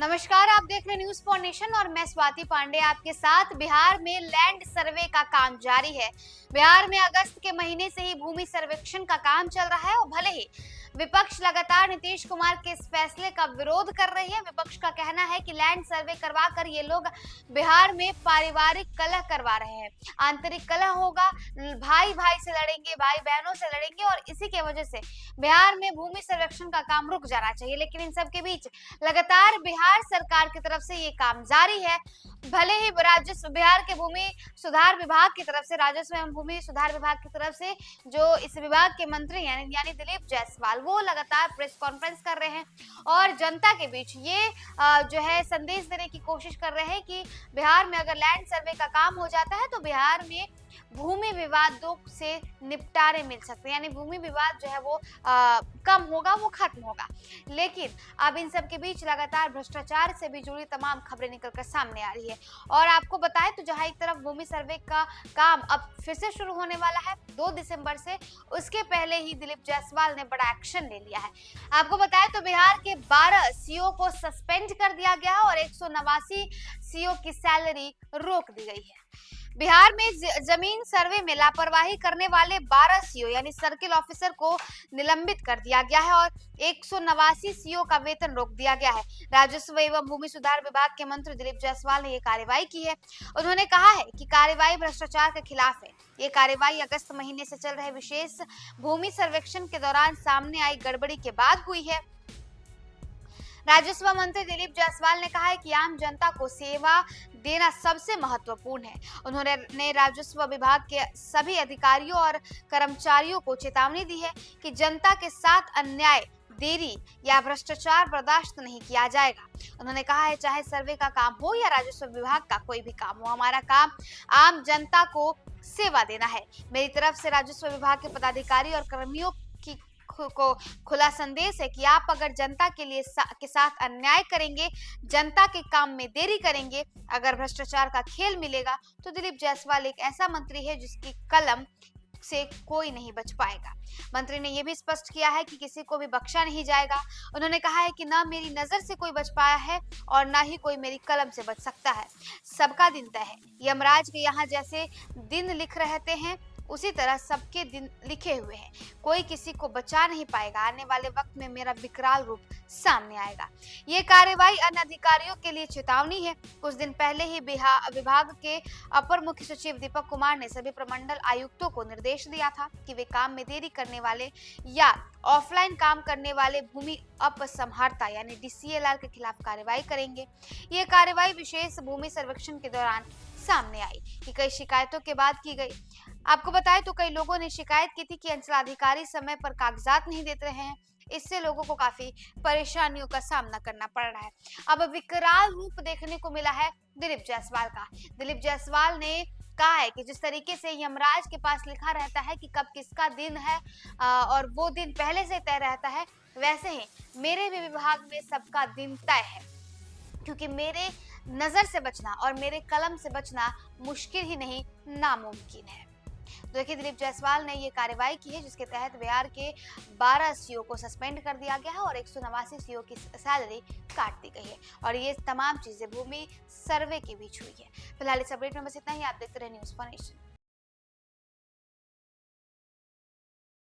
नमस्कार, आप देख रहे न्यूज फॉर नेशन और मैं स्वाति पांडे आपके साथ। बिहार में लैंड सर्वे का काम जारी है। बिहार में अगस्त के महीने से ही भूमि सर्वेक्षण का काम चल रहा है और भले ही विपक्ष लगातार नीतीश कुमार के इस फैसले का विरोध कर रही है। विपक्ष का कहना है कि लैंड सर्वे करवा कर ये लोग बिहार में पारिवारिक कलह करवा रहे हैं, आंतरिक कलह होगा, भाई भाई से लड़ेंगे, भाई बहनों से लड़ेंगे और इसी के वजह से बिहार में भूमि सर्वेक्षण का काम रुक जाना चाहिए। लेकिन इन सब के बीच लगातार बिहार सरकार की तरफ से ये काम जारी है। भले ही राजस्व बिहार के भूमि सुधार विभाग की तरफ से, राजस्व एवं भूमि सुधार विभाग की तरफ से जो इस विभाग के मंत्री यानी दिलीप जायसवाल वो लगातार प्रेस कॉन्फ्रेंस कर रहे हैं और जनता के बीच ये जो है संदेश देने की कोशिश कर रहे हैं कि बिहार में अगर लैंड सर्वे का काम हो जाता है तो बिहार में भूमि विवादों से निपटारे मिल सकते हैं, यानी भूमि विवाद जो है वो कम होगा, वो खत्म होगा। लेकिन अब इन सब के बीच लगातार भ्रष्टाचार से भी जुड़ी तमाम खबरें निकलकर सामने आ रही है। और आपको बताएं तो जहां एक तरफ भूमि सर्वे का काम अब फिर से शुरू होने वाला है 2 दिसंबर से, उसके पहले ही दिलीप जायसवाल ने बड़ा एक्शन ले लिया है। आपको बताएं तो बिहार के 12 सीओ को सस्पेंड कर दिया गया है और 189 सीओ की सैलरी रोक दी गई है। बिहार में जमीन सर्वे में लापरवाही करने वाले 12 सीओ यानी सर्किल ऑफिसर को निलंबित कर दिया गया है और 189 सीओ का वेतन रोक दिया गया है। राजस्व एवं भूमि सुधार विभाग के मंत्री दिलीप जायसवाल ने ये कार्रवाई की है। उन्होंने कहा है कि कार्रवाई भ्रष्टाचार के खिलाफ है। ये कार्रवाई अगस्त महीने से चल रहे विशेष भूमि सर्वेक्षण के दौरान सामने आई गड़बड़ी के बाद हुई है। राजस्व मंत्री दिलीप जायसवाल ने कहा है कि आम जनता को सेवा देना सबसे महत्वपूर्ण है। उन्होंने राजस्व विभाग के सभी अधिकारियों और कर्मचारियों को चेतावनी दी है कि जनता के साथ अन्याय, देरी या भ्रष्टाचार बर्दाश्त नहीं किया जाएगा। उन्होंने कहा है चाहे सर्वे का काम हो या राजस्व विभाग का कोई भी काम हो, हमारा काम आम जनता को सेवा देना है। मेरी तरफ से राजस्व विभाग के पदाधिकारी और कर्मियों को खुला संदेश है कि आप अगर जनता के साथ अन्याय करेंगे, जनता के काम में देरी करेंगे, अगर भ्रष्टाचार का खेल मिलेगा तो दिलीप जायसवाल एक ऐसा मंत्री है जिसकी कलम से कोई नहीं बच पाएगा। मंत्री ने यह भी स्पष्ट किया है कि किसी को भी बख्शा नहीं जाएगा। उन्होंने कहा है कि ना मेरी नजर से कोई बच पाया है और ना ही कोई मेरी कलम से बच सकता है। सबका दिन तय है। यमराज के यहाँ जैसे दिन लिख रहते हैं उसी तरह सबके दिन लिखे हुए हैं। कोई किसी को बचा नहीं पाएगा। आने वाले वक्त में मेरा विकराल रूप सामने आएगा। ये कार्रवाई अन्य अधिकारियों के लिए चेतावनी है। कुछ दिन पहले ही विभाग के अपर मुख्य सचिव दीपक कुमार ने सभी प्रमंडल आयुक्तों को निर्देश दिया था कि वे काम में देरी करने वाले या ऑफलाइन काम करने वाले भूमि अपसंहर्ता यानी DCLR के खिलाफ कार्रवाई करेंगे। ये कार्रवाई विशेष भूमि सर्वेक्षण के दौरान सामने आई कि कई शिकायतों के बाद की गई। आपको बताएं तो कई लोगों ने शिकायत की थी कि अंचलाधिकारी समय पर कागजात नहीं देते रहे हैं। इससे लोगों को काफी परेशानियों का सामना करना पड़ रहा है। अब विकराल रूप देखने को मिला है दिलीप जायसवाल का। दिलीप जायसवाल ने कहा है कि जिस तरीके से यमराज के पास लिखा रहता है कि कब किसका दिन है और वो दिन पहले से तय रहता है, वैसे ही मेरे भी विभाग में सबका दिन तय है, क्योंकि मेरे नजर से बचना और मेरे कलम से बचना मुश्किल ही नहीं नामुमकिन है। तो देखिए दिलीप जायसवाल ने ये कार्रवाई की है जिसके तहत बिहार के 12 सीओ को सस्पेंड कर दिया गया है और 189 सीओ की सैलरी काट दी गई है। और ये तमाम चीजें भूमि सर्वे के बीच हुई है। फिलहाल इस अपडेट में बस इतना ही। आप देखते रहे न्यूज फॉर नेशन।